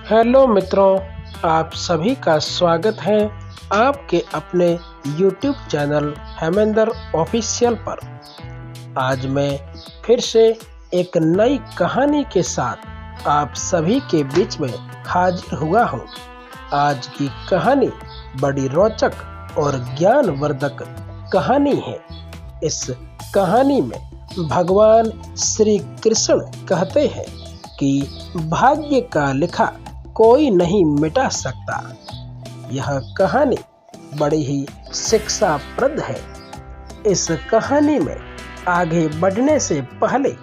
Hello मित्रों, आप सभी का स्वागत है आपके अपने YouTube चैनल हेमेंद्र ऑफिशियल पर। आज मैं फिर से एक नई कहानी के साथ आप सभी के बीच में हाजिर हुआ हूँ। आज की कहानी बड़ी रोचक और ज्ञानवर्धक कहानी है। इस कहानी में भगवान श्री कृष्ण कहते हैं कि भाग्य का लिखा कोई नहीं मिटा सकता। यह कहानी बड़ी ही शिक्षाप्रद है। इस कहानी में आगे बढ़ने से पहले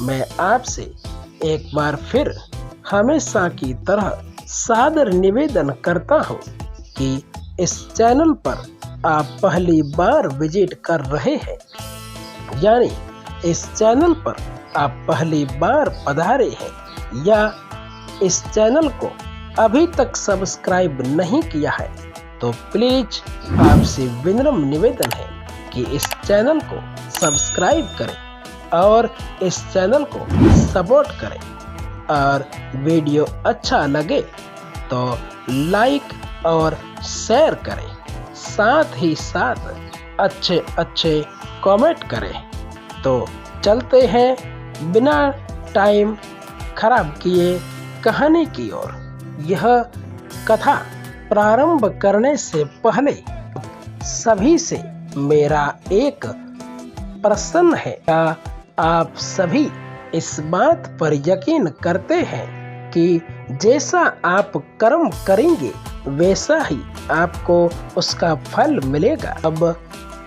मैं आपसे एक बार फिर हमेशा की तरह सादर निवेदन करता हूँ कि इस चैनल पर आप पहली बार विजिट कर रहे हैं, यानी इस चैनल पर आप पहली बार पधारे हैं या इस चैनल को अभी तक सब्सक्राइब नहीं किया है, तो प्लीज आपसे विनम्र निवेदन है कि इस चैनल को सब्सक्राइब करें और इस चैनल को सपोर्ट करें। और वीडियो अच्छा लगे तो लाइक और शेयर करें, साथ ही साथ अच्छे कमेंट करें। तो चलते हैं बिना टाइम खराब किए कहानी की ओर। यह कथा प्रारंभ करने से पहले सभी से मेरा एक प्रश्न है। क्या आप सभी इस बात पर यकीन करते हैं कि जैसा आप कर्म करेंगे वैसा ही आपको उसका फल मिलेगा? अब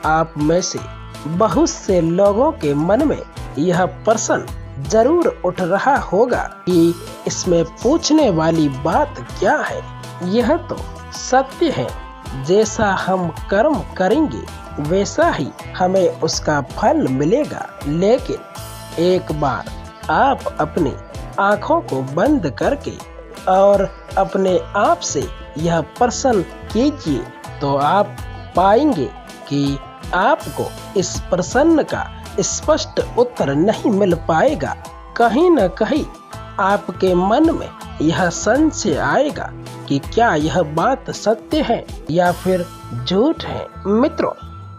आप में से बहुत से लोगों के मन में यह प्रश्न जरूर उठ रहा होगा कि इसमें पूछने वाली बात क्या है। यह तो सत्य है, जैसा हम कर्म करेंगे वैसा ही हमें उसका फल मिलेगा। लेकिन एक बार आप अपनी आँखों को बंद करके और अपने आप से यह प्रश्न कीजिए तो आप पाएंगे कि आपको इस प्रश्न का स्पष्ट उत्तर नहीं मिल पाएगा। कहीं न कहीं आपके मन में यह संशय आएगा कि क्या यह बात सत्य है या फिर झूठ है। मित्रों,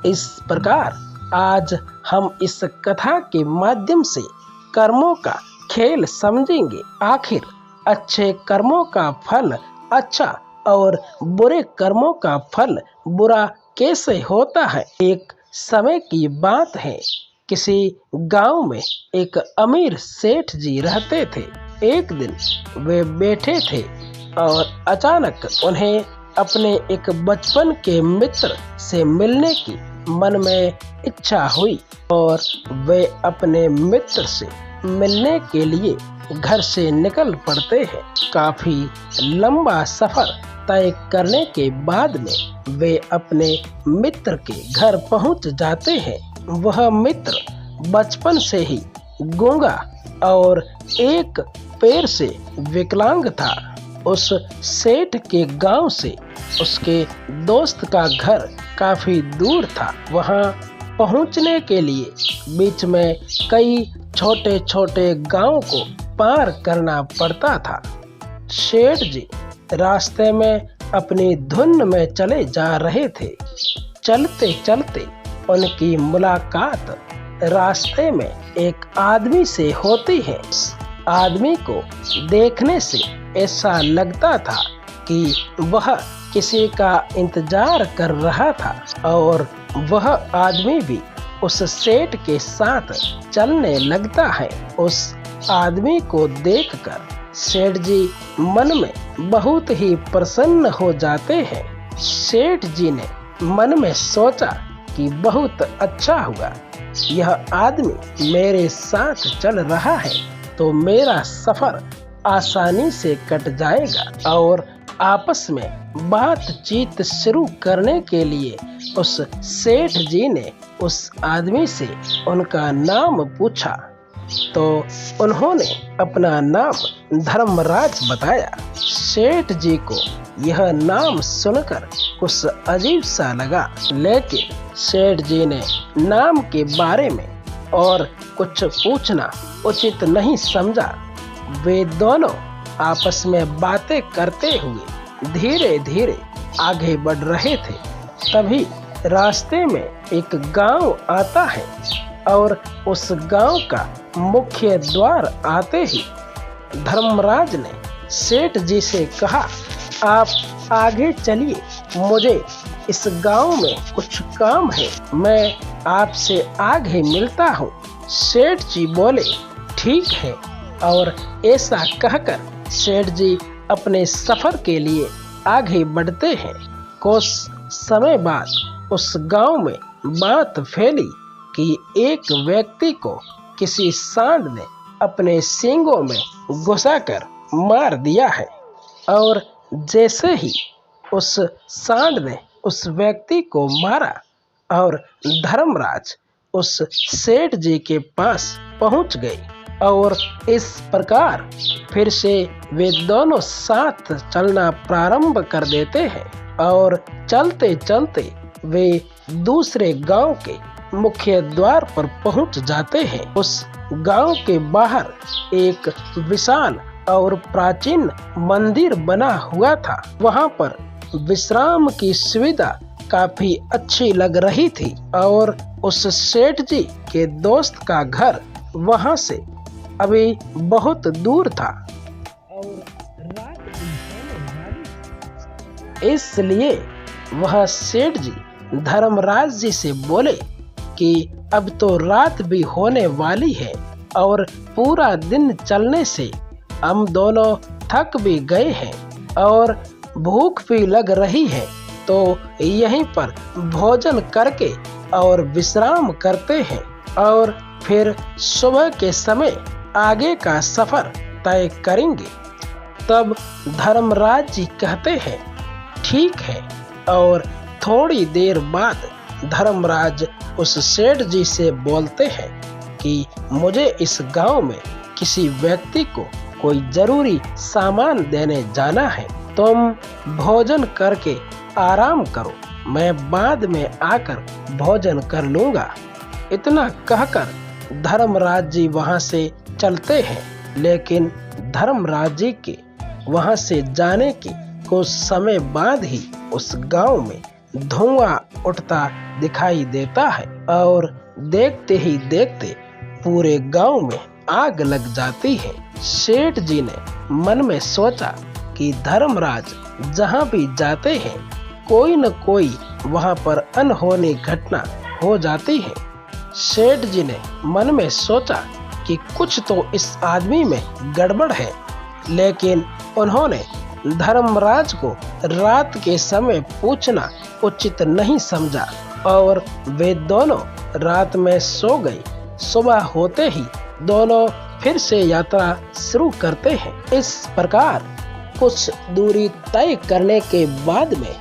इस प्रकार आज हम इस कथा के माध्यम से कर्मों का खेल समझेंगे। आखिर अच्छे कर्मों का फल अच्छा और बुरे कर्मों का फल बुरा कैसे होता है। एक समय की बात है, किसी गांव में एक अमीर सेठ जी रहते थे। एक दिन वे बैठे थे और अचानक उन्हें अपने एक बचपन के मित्र से मिलने की मन में इच्छा हुई और वे अपने मित्र से मिलने के लिए घर से निकल पड़ते हैं। काफी लंबा सफर तय करने के बाद में वे अपने मित्र के घर पहुंच जाते हैं। वह मित्र बचपन से ही गूंगा और एक पैर से विकलांग था। उस सेठ के गांव से उसके दोस्त का घर काफी दूर था। वहां पहुंचने के लिए बीच में कई छोटे छोटे गांवों को पार करना पड़ता था। सेठ जी रास्ते में अपनी धुन में चले जा रहे थे। चलते चलते उनकी मुलाकात रास्ते में एक आदमी से होती है। आदमी को देखने से ऐसा लगता था कि वह किसी का इंतजार कर रहा था और वह आदमी भी उस सेठ के साथ चलने लगता है। उस आदमी को देखकर सेठ जी मन में बहुत ही प्रसन्न हो जाते हैं। सेठ जी ने मन में सोचा कि बहुत अच्छा हुआ, यह आदमी मेरे साथ चल रहा है तो मेरा सफर आसानी से कट जाएगा। और आपस में बातचीत शुरू करने के लिए उस सेठ जी ने उस आदमी से उनका नाम पूछा तो उन्होंने अपना नाम धर्मराज बताया। सेठ जी को यह नाम सुनकर कुछ अजीब सा लगा, लेकिन सेठ जी ने नाम के बारे में और कुछ पूछना उचित नहीं समझा। वे दोनों आपस में बातें करते हुए धीरे धीरे आगे बढ़ रहे थे। तभी रास्ते में एक गांव आता है और उस गांव का मुख्य द्वार आते ही धर्मराज ने सेठ जी से कहा, आप आगे चलिए, मुझे इस गांव में कुछ काम है, मैं आपसे आगे मिलता हूँ। सेठ जी बोले, ठीक है। और ऐसा कहकर सेठ जी अपने सफर के लिए आगे बढ़ते हैं। कुछ समय बाद उस गांव में बात फैली कि एक व्यक्ति को किसी सांड ने अपने सींगों में घुसाकर मार दिया है। और जैसे ही उस सांड ने उस व्यक्ति को मारा और धर्मराज उस सेठ जी के पास पहुंच गए और इस प्रकार फिर से वे दोनों साथ चलना प्रारंभ कर देते हैं और चलते चलते वे दूसरे गांव के मुख्य द्वार पर पहुंच जाते हैं। उस गांव के बाहर एक विशाल और प्राचीन मंदिर बना हुआ था। वहां पर विश्राम की सुविधा काफी अच्छी लग रही थी और उस सेठ जी के दोस्त का घर वहां से अभी बहुत दूर था और रात भी होने वाली। इसलिए वह सेठ जी धर्मराज जी से बोले कि अब तो रात भी होने वाली है और पूरा दिन चलने से हम दोनों थक भी गए हैं और भूख भी लग रही है, तो यहीं पर भोजन करके और विश्राम करते हैं और फिर सुबह के समय आगे का सफर तय करेंगे। तब धर्मराज जी कहते हैं, ठीक है। और थोड़ी देर बाद धर्मराज उस सेठ जी से बोलते हैं कि मुझे इस गांव में किसी व्यक्ति को कोई जरूरी सामान देने जाना है, तुम भोजन करके आराम करो, मैं बाद में आकर भोजन कर लूंगा। इतना कहकर धर्मराज जी वहां से चलते हैं, लेकिन धर्मराज जी के वहां से जाने के कुछ समय बाद ही उस गांव में धुआं उठता दिखाई देता है और देखते ही देखते पूरे गांव में आग लग जाती है। सेठ जी ने मन में सोचा कि धर्मराज जहां भी जाते हैं कोई न कोई वहां पर अनहोनी घटना हो जाती है। सेठ जी ने मन में सोचा कि कुछ तो इस आदमी में गड़बड़ है, लेकिन उन्होंने धर्मराज को रात के समय पूछना उचित नहीं समझा और वे दोनों रात में सो गए। सुबह होते ही दोनों फिर से यात्रा शुरू करते हैं। इस प्रकार कुछ दूरी तय करने के बाद में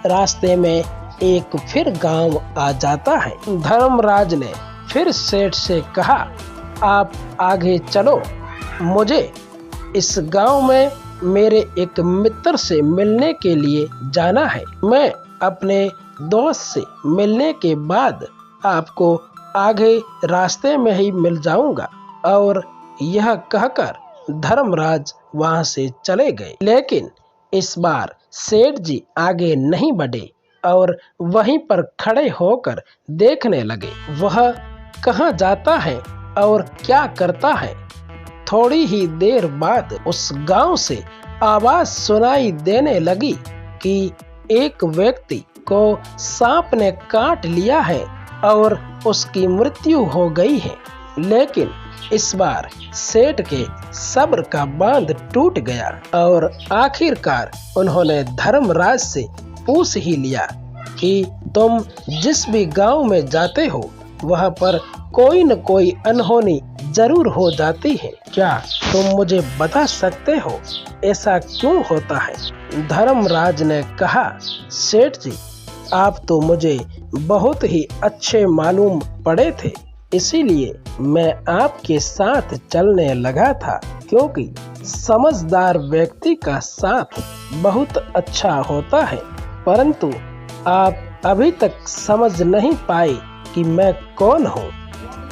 रास्ते में एक फिर गांव आ जाता है। धर्मराज ने फिर सेठ से कहा, आप आगे चलो, मुझे इस गांव में मेरे एक मित्र से मिलने के लिए जाना है। मैं अपने दोस्त से मिलने के बाद आपको आगे रास्ते में ही मिल जाऊंगा। और यह कहकर धर्मराज वहां से चले गए। लेकिन इस बार सेठ जी आगे नहीं बढ़े और वहीं पर खड़े होकर देखने लगे वह कहाँ जाता है और क्या करता है। थोड़ी ही देर बाद उस गांव से आवाज सुनाई देने लगी कि एक व्यक्ति को सांप ने काट लिया है और उसकी मृत्यु हो गई है। लेकिन इस बार सेठ के सब्र का बांध टूट गया और आखिरकार उन्होंने धर्मराज से पूछ ही लिया कि तुम जिस भी गांव में जाते हो वहां पर कोई न कोई अनहोनी जरूर हो जाती है, क्या तुम मुझे बता सकते हो ऐसा क्यों होता है? धर्मराज ने कहा, सेठ जी आप तो मुझे बहुत ही अच्छे मालूम पड़े थे, इसीलिए मैं आपके साथ चलने लगा था, क्योंकि समझदार व्यक्ति का साथ बहुत अच्छा होता है। परंतु आप अभी तक समझ नहीं पाए कि मैं कौन हूँ।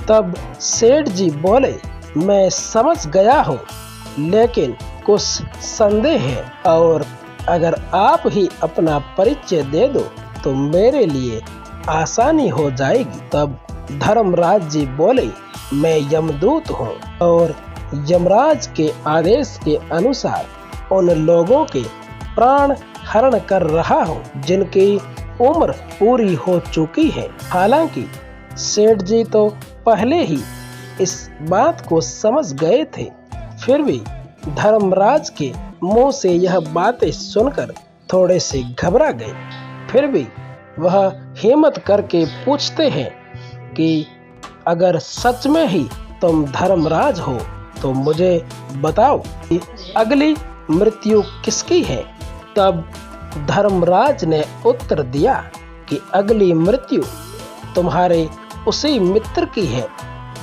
तब सेठ जी बोले, मैं समझ गया हूँ, लेकिन कुछ संदेह है और अगर आप ही अपना परिचय दे दो तो मेरे लिए आसानी हो जाएगी। तब धर्मराज जी बोले, मैं यमदूत हूँ और यमराज के आदेश के अनुसार उन लोगों के प्राण हरण कर रहा हूँ जिनकी उम्र पूरी हो चुकी है। हालांकि सेठ जी तो पहले ही इस बात को समझ गए थे, फिर भी धर्मराज के मुंह से यह बातें सुनकर थोड़े से घबरा गए। फिर भी वह हिम्मत करके पूछते हैं कि अगर सच में ही तुम धर्मराज हो तो मुझे बताओ कि अगली मृत्यु किसकी है। तब धर्मराज ने उत्तर दिया कि अगली मृत्यु तुम्हारे उसी मित्र की है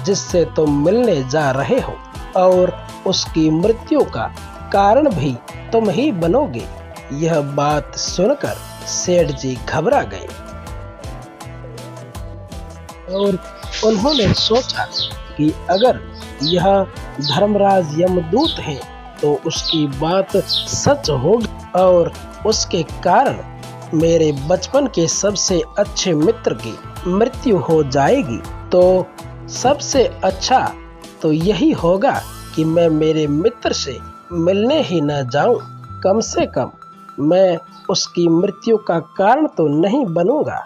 जिससे तुम मिलने जा रहे हो और उसकी मृत्यु का कारण भी तुम ही बनोगे। यह बात सुनकर सेठ जी घबरा गए और उन्होंने सोचा कि अगर यह धर्मराज यमदूत है तो उसकी बात सच होगी और उसके कारण मेरे बचपन के सबसे अच्छे मित्र की मृत्यु हो जाएगी। तो सबसे अच्छा तो यही होगा कि मैं मेरे मित्र से मिलने ही न जाऊं। कम से कम मैं उसकी मृत्यु का कारण तो नहीं बनूंगा।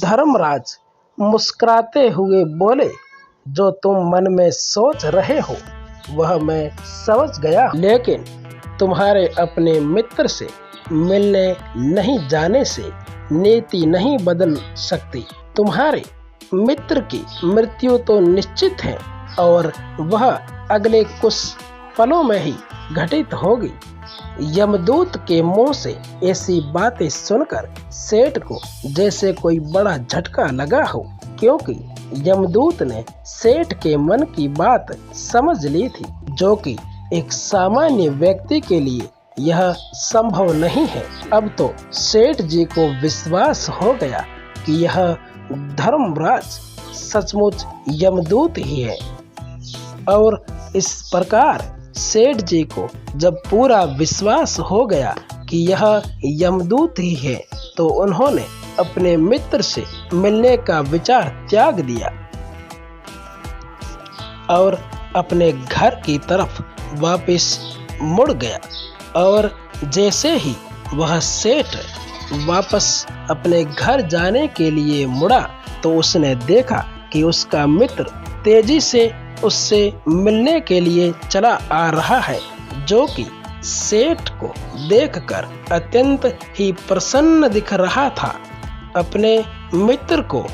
धर्मराज मुस्कुराते हुए बोले, जो तुम मन में सोच रहे हो वह मैं समझ गया, लेकिन तुम्हारे अपने मित्र से मिलने नहीं जाने से नीति नहीं बदल सकती। तुम्हारे मित्र की मृत्यु तो निश्चित है और वह अगले कुछ पलों में ही घटित होगी। यमदूत के मुंह से ऐसी बातें सुनकर सेठ को जैसे कोई बड़ा झटका लगा हो, क्योंकि यमदूत ने सेठ के मन की बात समझ ली थी, जो कि एक सामान्य व्यक्ति के लिए यह संभव नहीं है। अब तो सेठ जी को विश्वास हो गया कि यह धर्मराज सचमुच यमदूत ही है और इस प्रकार सेठ जी को जब पूरा विश्वास हो गया कि यह यमदूत ही है तो उन्होंने अपने मित्र से मिलने का विचार त्याग दिया और अपने घर की तरफ वापस मुड़ गया। और जैसे ही वह सेठ वापस अपने घर जाने के लिए मुड़ा तो उसने देखा कि उसका मित्र तेजी से उससे मिलने के लिए चला आ रहा है, जो कि सेठ को देखकर अत्यंत ही प्रसन्न दिख रहा था। अपने मित्र को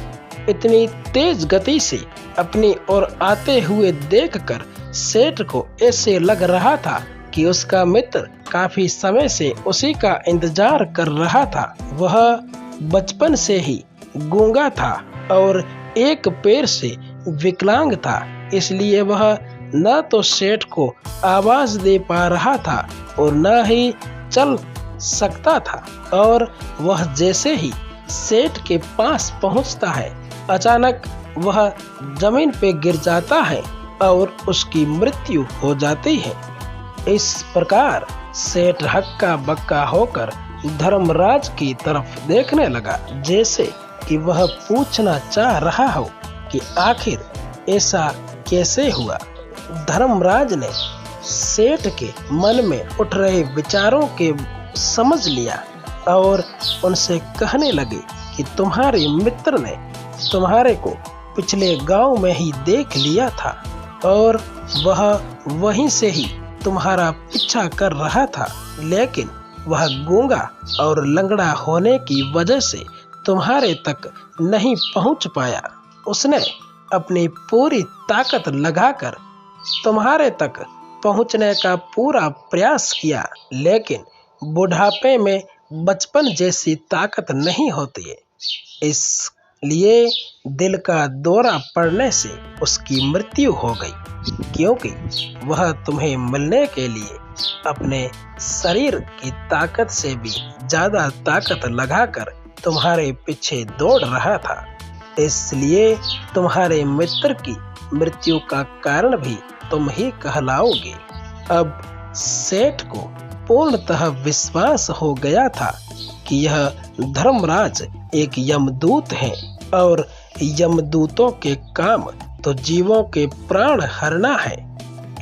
इतनी तेज गति से अपनी ओर आते हुए देखकर सेठ को ऐसे लग रहा था कि उसका मित्र काफी समय से उसी का इंतजार कर रहा था। वह बचपन से ही गूंगा था और एक पैर से विकलांग था, इसलिए वह न तो सेठ को आवाज दे पा रहा था और न ही चल सकता था। और वह जैसे ही सेठ के पास पहुंचता है, अचानक वह जमीन पे गिर जाता है और उसकी मृत्यु हो जाती है। इस प्रकार सेठ हक्का बक्का होकर धर्मराज की तरफ देखने लगा, जैसे कि वह पूछना चाह रहा हो कि आखिर ऐसा कैसे हुआ। धर्मराज ने सेठ के मन में उठ रहे विचारों के समझ लिया और उनसे कहने लगे कि तुम्हारे मित्र ने तुम्हारे को पिछले गांव में ही देख लिया था और वह वहीं से ही तुम्हारा पीछा कर रहा था, लेकिन वह गूंगा और लंगड़ा होने की वजह से तुम्हारे तक नहीं पहुंच पाया। उसने अपनी पूरी ताकत लगाकर तुम्हारे तक पहुंचने का पूरा प्रयास किया, लेकिन बुढ़ापे में बचपन जैसी ताकत नहीं होती है, इसलिए दिल का दौरा पड़ने से उसकी मृत्यु हो गई, क्योंकि वह तुम्हें मिलने के लिए अपने शरीर की ताकत से भी ज्यादा ताकत लगाकर तुम्हारे पीछे दौड़ रहा था, इसलिए तुम्हारे मित्र की मृत्यु का कारण भी तुम ही कहलाओगे। अब सेठ को पूर्णतः विश्वास हो गया था कि यह धर्मराज एक यमदूत है और यमदूतों के काम तो जीवों के प्राण हरना है।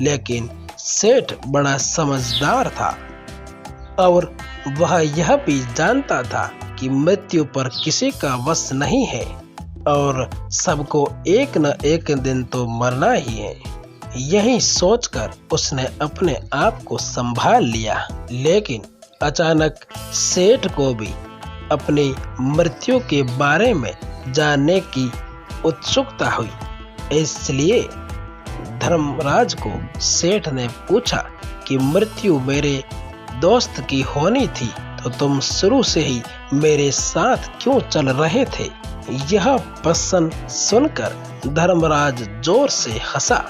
लेकिन सेठ बड़ा समझदार था और वह यह भी जानता था कि मृत्यु पर किसी का वश नहीं है और सबको एक न एक दिन तो मरना ही है। यही सोचकर उसने अपने आप को संभाल लिया। लेकिन अचानक सेठ को भी अपनी मृत्यु के बारे में जानने की उत्सुकता हुई, इसलिए धर्मराज को सेठ ने पूछा कि मृत्यु मेरे दोस्त की होनी थी तो तुम शुरू से ही मेरे साथ क्यों चल रहे थे। यह प्रश्न सुनकर धर्मराज जोर से हंसा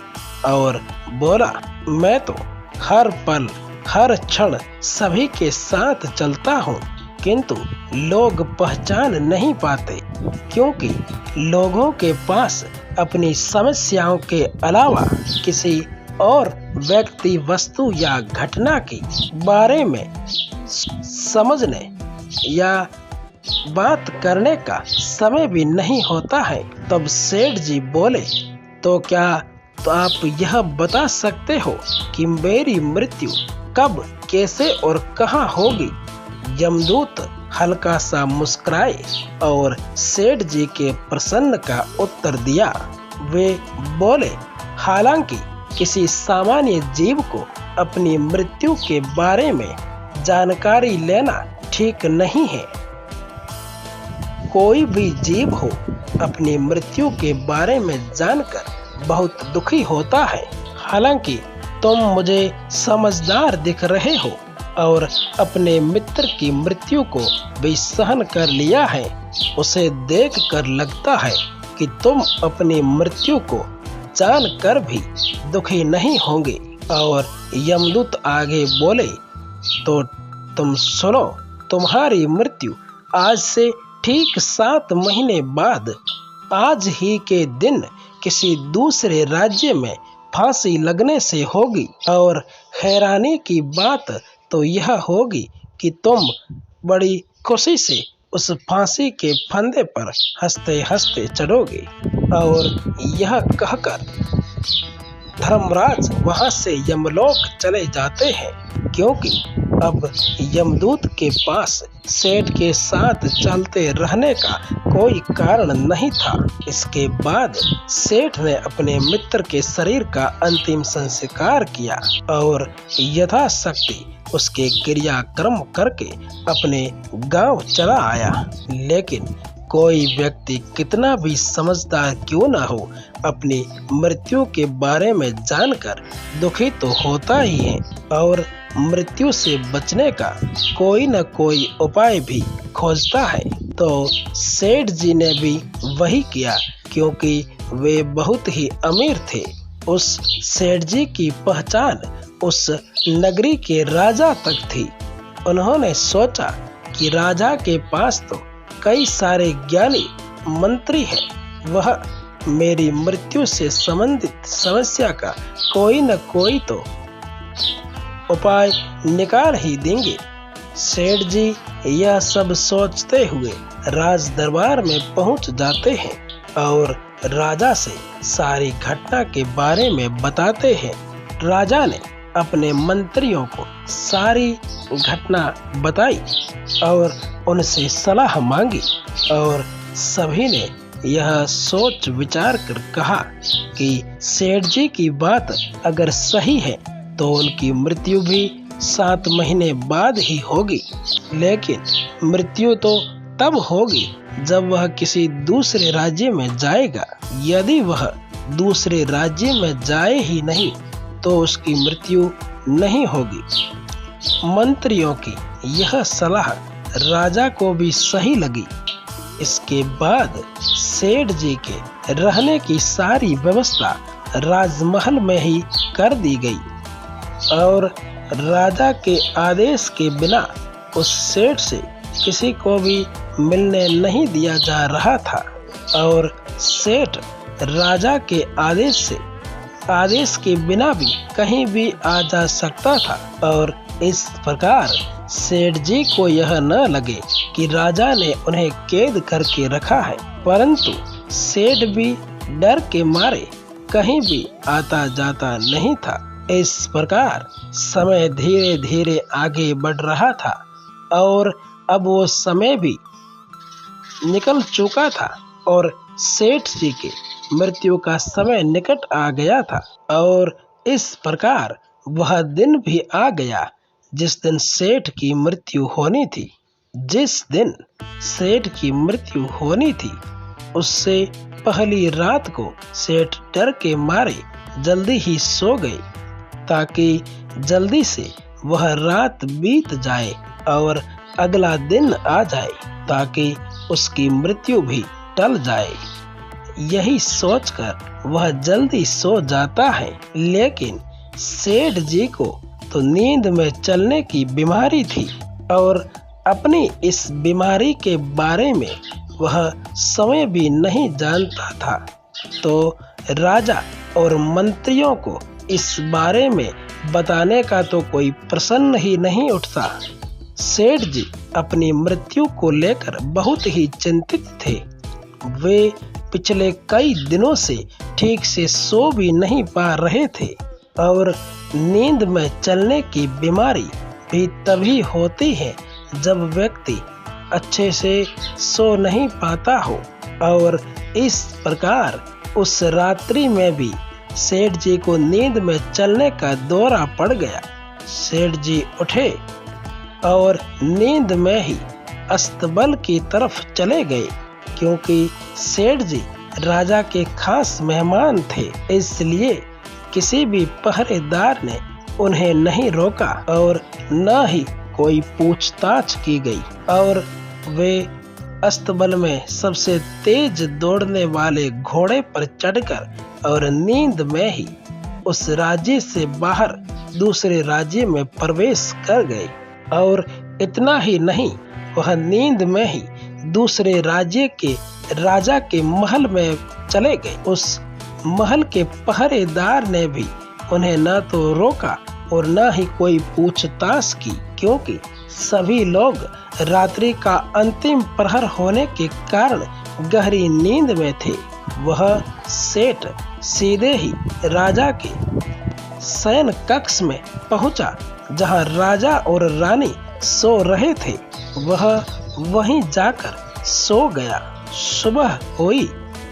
और बोला, मैं तो हर पल हर क्षण सभी के साथ चलता हूँ, किंतु लोग पहचान नहीं पाते क्योंकि लोगों के पास अपनी समस्याओं के अलावा किसी और व्यक्ति, वस्तु या घटना के बारे में समझने या बात करने का समय भी नहीं होता है। तब सेठ जी बोले, तो क्या तो आप यह बता सकते हो कि मेरी मृत्यु कब, कैसे और कहाँ होगी। यमदूत हल्का सा मुस्कुराए और सेठ जी के प्रश्न का उत्तर दिया। वे बोले, हालांकि किसी सामान्य जीव को अपनी मृत्यु के बारे में जानकारी लेना ठीक नहीं है। कोई भी जीव हो अपनी मृत्यु के बारे में जानकर बहुत दुखी होता है। हालांकि तुम मुझे समझदार दिख रहे हो और अपने मित्र की मृत्यु को भी सहन कर लिया है। उसे देखकर लगता है कि तुम अपनी मृत्यु को जानकर भी दुखी नहीं होंगे। और यमदूत आगे बोले, तो तुम सुनो, तुम्हारी मृत्यु आज से ठीक 7 महीने बाद आज ही के दिन किसी दूसरे राज्य में फांसी लगने से होगी। और हैरानी की बात तो यह होगी कि तुम बड़ी खुशी से उस फांसी के फंदे पर हंसते हंसते चढ़ोगे। और यह कहकर धर्मराज वहां से यमलोक चले जाते हैं, क्योंकि अब यमदूत के पास सेठ के साथ चलते रहने का कोई कारण नहीं था। इसके बाद सेठ ने अपने मित्र के शरीर का अंतिम संस्कार किया और यथाशक्ति उसके क्रियाक्रम करके अपने गांव चला आया। लेकिन कोई व्यक्ति कितना भी समझदार क्यों ना हो, अपनी मृत्यु के बारे में जानकर दुखी तो होता ही है और मृत्यु से बचने का कोई न कोई उपाय भी खोजता है। तो सेठ जी ने भी वही किया, क्योंकि वे बहुत ही अमीर थे। उस सेठ जी की पहचान उस नगरी के राजा तक थी। उन्होंने सोचा कि राजा के पास तो कई सारे ज्ञानी मंत्री हैं, वह मेरी मृत्यु से संबंधित समस्या का कोई न कोई तो उपाय निकाल ही देंगे। सेठ जी यह सब सोचते हुए राज दरबार में पहुंच जाते हैं और राजा से सारी घटना के बारे में बताते हैं। राजा ने अपने मंत्रियों को सारी घटना बताई और उनसे सलाह मांगी और सभी ने यह सोच विचार कर कहा कि सेठ जी की बात अगर सही है तो उनकी मृत्यु भी 7 महीने बाद ही होगी। लेकिन मृत्यु तो तब होगी जब वह किसी दूसरे राज्य में जाएगा। यदि वह दूसरे राज्य में जाए ही नहीं तो उसकी मृत्यु नहीं होगी। मंत्रियों की यह सलाह राजा को भी सही लगी। इसके बाद सेठ जी के रहने की सारी व्यवस्था राजमहल में ही कर दी गई और राजा के आदेश के बिना उस सेठ से किसी को भी मिलने नहीं दिया जा रहा था और सेठ राजा के आदेश के बिना भी कहीं भी आ जा सकता था। और इस प्रकार सेठ जी को यह न लगे कि राजा ने उन्हें कैद करके रखा है, परंतु सेठ भी डर के मारे कहीं भी आता जाता नहीं था। इस प्रकार समय धीरे धीरे आगे बढ़ रहा था और अब वो समय भी निकल चुका था और सेठ जी के मृत्यु का समय निकट आ गया था। और इस प्रकार वह दिन भी आ गया जिस दिन सेठ की मृत्यु होनी थी। जिस दिन सेठ की मृत्यु होनी थी उससे पहली रात को सेठ डर के मारे जल्दी ही सो गए ताकि जल्दी से वह रात बीत जाए और अगला दिन आ जाए ताकि उसकी मृत्यु भी टल जाए। यही सोचकर वह जल्दी सो जाता है, लेकिन सेठ जी को तो नींद में चलने की बीमारी थी और अपनी इस बीमारी के बारे में वह समय भी नहीं जानता था। तो राजा और मंत्रियों को इस बारे में बताने का तो कोई प्रश्न ही नहीं उठता। सेठ जी अपनी मृत्यु को लेकर बहुत ही चिंतित थे। वे पिछले कई दिनों से ठीक से सो भी नहीं पा रहे थे और नींद में चलने की बीमारी भी तभी होती है जब व्यक्ति अच्छे से सो नहीं पाता हो। और इस प्रकार उस रात्रि में भी सेठ जी को नींद में चलने का दौरा पड़ गया। सेठ जी उठे और नींद में ही अस्तबल की तरफ चले गए, क्योंकि सेठ जी राजा के खास मेहमान थे, इसलिए किसी भी पहरेदार ने उन्हें नहीं रोका और न ही कोई पूछताछ की गई। और वे अस्तबल में सबसे तेज दौड़ने वाले घोड़े पर चढ़कर और नींद में ही उस राज्य से बाहर दूसरे राज्य में प्रवेश कर गए। और इतना ही नहीं, वह नींद में ही दूसरे राज्य के राजा के महल में चले गए। उस महल के पहरेदार ने भी उन्हें न तो रोका और न ही कोई पूछताछ की, क्योंकि सभी लोग रात्रि का अंतिम प्रहर होने के कारण गहरी नींद में थे। वह सेठ सीधे ही राजा के शयन कक्ष में पहुंचा, जहां राजा और रानी सो रहे थे। वह वहीं जाकर सो गया। सुबह हुई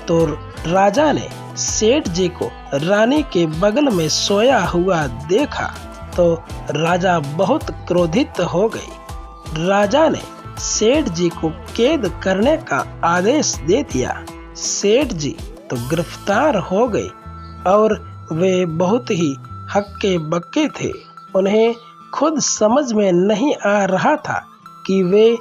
तो राजा ने सेठ जी को रानी के बगल में सोया हुआ देखा तो राजा बहुत क्रोधित हो गए। राजा ने सेठ जी को कैद करने का आदेश दे दिया। सेठ जी तो गिरफ्तार हो गए और वे बहुत ही हक्के बक्के थे। उन्हें खुद समझ में नहीं आ रहा था कि वे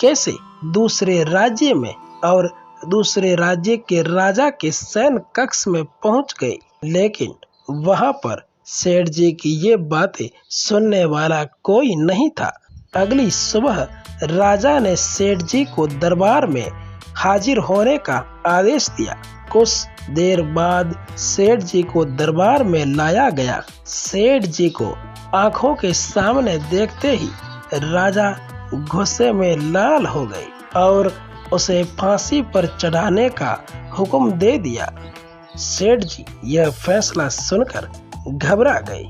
कैसे दूसरे राज्य में और दूसरे राज्य के राजा के शयन कक्ष में पहुंच गए। लेकिन वहां पर सेठ जी की ये बातें सुनने वाला कोई नहीं था। अगली सुबह राजा ने सेठ जी को दरबार में हाजिर होने का आदेश दिया। कुछ देर बाद सेठ जी को दरबार में लाया गया। सेठ जी को आंखों के सामने देखते ही राजा गुस्से में लाल हो गए और उसे फांसी पर चढ़ाने का हुक्म दे दिया। सेठ जी यह फैसला सुनकर घबरा गए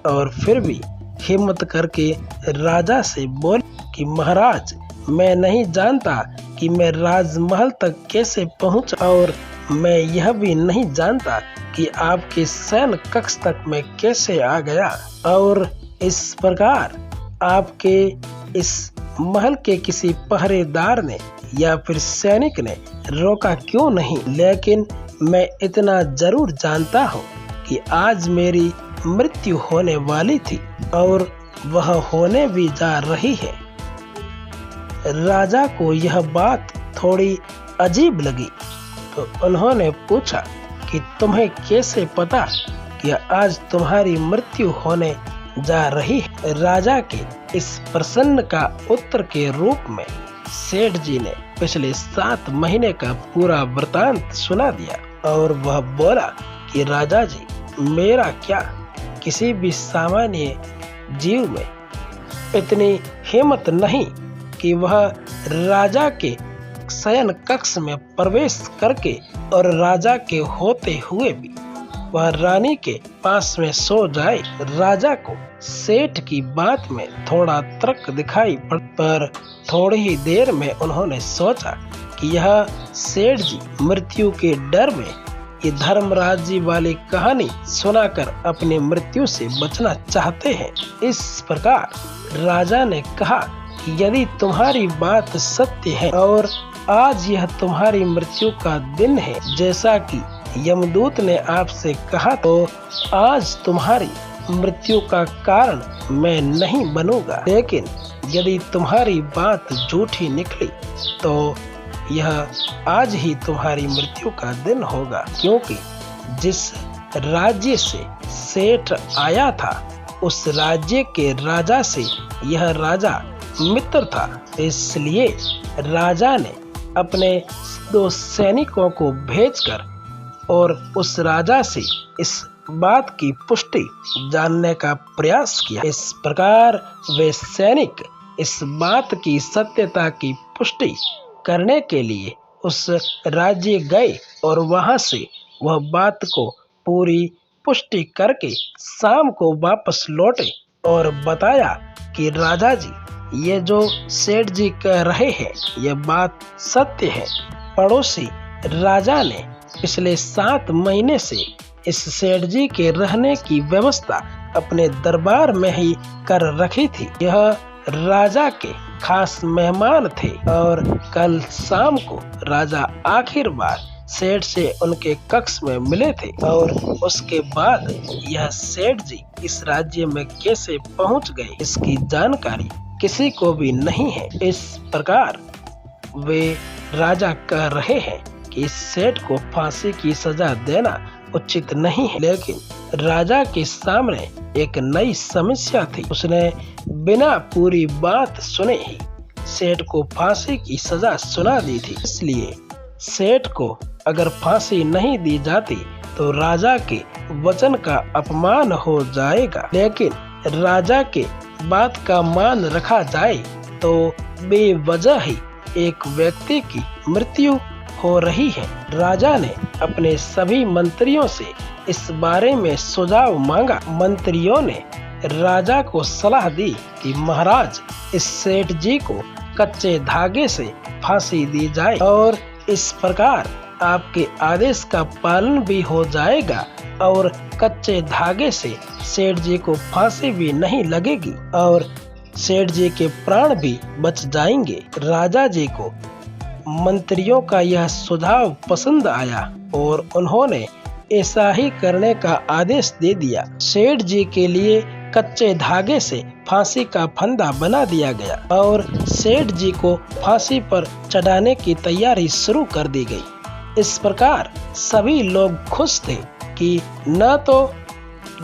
और फिर भी हिम्मत करके राजा से बोले कि महाराज, मैं नहीं जानता कि मैं राजमहल तक कैसे पहुंचा और मैं यह भी नहीं जानता कि आपके शयन कक्ष तक मैं कैसे आ गया। और इस प्रकार आपके इस महल के किसी पहरेदार ने या फिर सैनिक ने रोका क्यों नहीं। लेकिन मैं इतना जरूर जानता हूँ कि आज मेरी मृत्यु होने वाली थी और वह होने भी जा रही है। राजा को यह बात थोड़ी अजीब लगी तो उन्होंने पूछा कि तुम्हें कैसे पता कि आज तुम्हारी मृत्यु होने जा रही है। राजा के इस प्रश्न का उत्तर के रूप में सेठ जी ने पिछले 7 महीने का पूरा वृतांत सुना दिया और वह बोला कि राजा जी, मेरा क्या, किसी भी सामान्य जीव में इतनी हिम्मत नहीं कि वह राजा के शयन कक्ष में प्रवेश करके और राजा के होते हुए भी वह रानी के पास में सो जाए। राजा को सेठ की बात में थोड़ा तर्क दिखाई पर थोड़ी ही देर में उन्होंने सोचा कि यह सेठ जी मृत्यु के डर में ये धर्मराज जी वाली कहानी सुनाकर अपनी मृत्यु से बचना चाहते हैं। इस प्रकार राजा ने कहा कि यदि तुम्हारी बात सत्य है और आज यह तुम्हारी मृत्यु का दिन है, जैसा कि यमदूत ने आपसे कहा, तो आज तुम्हारी मृत्यु का कारण मैं नहीं बनूंगा। लेकिन यदि तुम्हारी बात झूठी निकली तो यह आज ही तुम्हारी मृत्यु का दिन होगा, क्योंकि जिस राज्य से सेठ आया था उस राज्य के राजा से यह राजा मित्र था। इसलिए राजा ने अपने 2 सैनिकों को भेजकर और उस राजा से इस बात की पुष्टि जानने का प्रयास किया। इस प्रकार वे सैनिक इस बात की सत्यता की पुष्टि करने के लिए उस राज्य गए और वहां से वह बात को पूरी पुष्टि करके शाम को वापस लौटे और बताया कि राजा जी, ये जो सेठ जी कह रहे हैं यह बात सत्य है। पड़ोसी राजा ने पिछले 7 महीने से इस सेठ जी के रहने की व्यवस्था अपने दरबार में ही कर रखी थी। यह राजा के खास मेहमान थे और कल शाम को राजा आखिर बार सेठ से उनके कक्ष में मिले थे और उसके बाद यह सेठ जी इस राज्य में कैसे पहुंच गए इसकी जानकारी किसी को भी नहीं है। इस प्रकार वे राजा कह रहे हैं कि इस सेठ को फांसी की सजा देना उचित नहीं है। लेकिन राजा के सामने एक नई समस्या थी। उसने बिना पूरी बात सुने ही सेठ को फांसी की सजा सुना दी थी। इसलिए सेठ को अगर फांसी नहीं दी जाती तो राजा के वचन का अपमान हो जाएगा, लेकिन राजा के बात का मान रखा जाए तो बेवजह ही एक व्यक्ति की मृत्यु हो रही है। राजा ने अपने सभी मंत्रियों से इस बारे में सुझाव मांगा। मंत्रियों ने राजा को सलाह दी कि महाराज, इस सेठ जी को कच्चे धागे से फांसी दी जाए और इस प्रकार आपके आदेश का पालन भी हो जाएगा और कच्चे धागे से सेठ जी को फांसी भी नहीं लगेगी और सेठ जी के प्राण भी बच जाएंगे। राजा जी को मंत्रियों का यह सुझाव पसंद आया और उन्होंने ऐसा ही करने का आदेश दे दिया। सेठ जी के लिए कच्चे धागे से फांसी का फंदा बना दिया गया और सेठ जी को फांसी पर चढ़ाने की तैयारी शुरू कर दी गई। इस प्रकार सभी लोग खुश थे कि न तो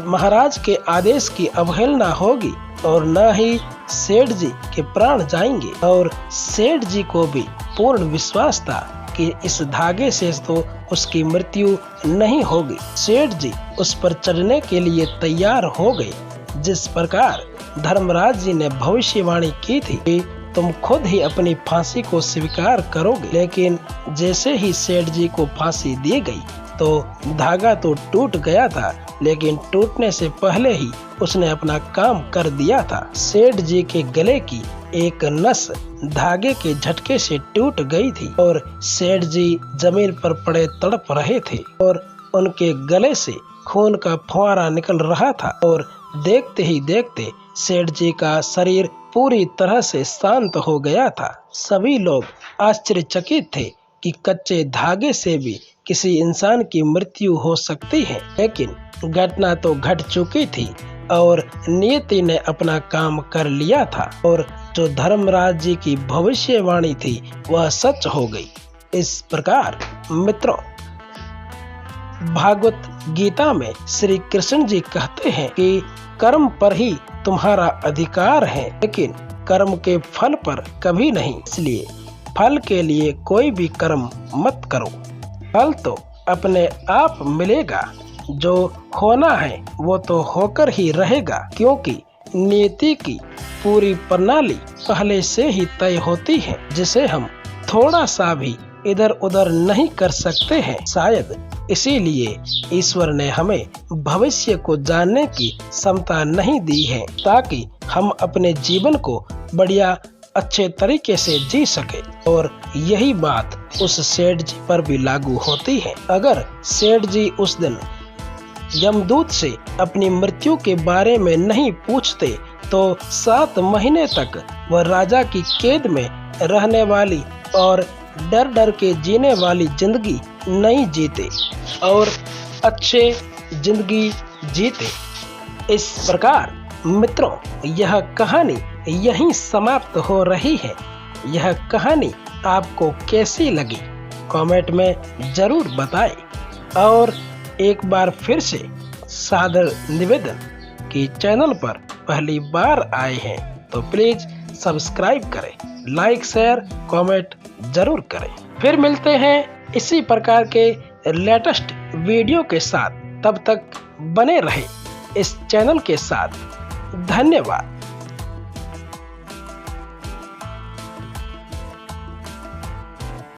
महाराज के आदेश की अवहेलना होगी और न ही सेठ जी के प्राण जाएंगे, और सेठ जी को भी पूर्ण विश्वास था कि इस धागे से तो उसकी मृत्यु नहीं होगी। सेठ जी उस पर चढ़ने के लिए तैयार हो गए। जिस प्रकार धर्मराज जी ने भविष्यवाणी की थी कि तुम खुद ही अपनी फांसी को स्वीकार करोगे, लेकिन जैसे ही सेठ जी को फांसी दी गई तो धागा तो टूट गया था, लेकिन टूटने से पहले ही उसने अपना काम कर दिया था। सेठ जी के गले की एक नस धागे के झटके से टूट गई थी और सेठ जी जमीन पर पड़े तड़प रहे थे और उनके गले से खून का फुहारा निकल रहा था और देखते ही देखते सेठ जी का शरीर पूरी तरह से शांत हो गया था। सभी लोग आश्चर्यचकित थे कि कच्चे धागे से भी किसी इंसान की मृत्यु हो सकती है, लेकिन घटना तो घट चुकी थी और नियति ने अपना काम कर लिया था और जो धर्मराज जी की भविष्यवाणी थी वह सच हो गई। इस प्रकार मित्रों, भागवत गीता में श्री कृष्ण जी कहते हैं कि कर्म पर ही तुम्हारा अधिकार है, लेकिन कर्म के फल पर कभी नहीं। इसलिए फल के लिए कोई भी कर्म मत करो। फल तो अपने आप मिलेगा। जो होना है वो तो होकर ही रहेगा, क्योंकि नियति की पूरी प्रणाली पहले से ही तय होती है, जिसे हम थोड़ा सा भी इधर उधर नहीं कर सकते हैं। शायद इसीलिए ईश्वर ने हमें भविष्य को जानने की क्षमता नहीं दी है, ताकि हम अपने जीवन को बढ़िया अच्छे तरीके से जी सके। और यही बात उस सेठ जी पर भी लागू होती है। अगर सेठ जी उस दिन यमदूत से अपनी मृत्यु के बारे में नहीं पूछते तो 7 महीने तक वह राजा की कैद में रहने वाली और डर डर के जीने वाली जिंदगी नहीं जीते और अच्छे जिंदगी जीते। इस प्रकार मित्रों, यह कहानी यहीं समाप्त हो रही है। यह कहानी आपको कैसी लगी कमेंट में जरूर बताएं। और एक बार फिर से सादर निवेदन कि चैनल पर पहली बार आए हैं तो प्लीज सब्सक्राइब करें, लाइक शेयर कमेंट जरूर करें। फिर मिलते हैं इसी प्रकार के लेटेस्ट वीडियो के साथ। तब तक बने रहे इस चैनल के साथ। धन्यवाद।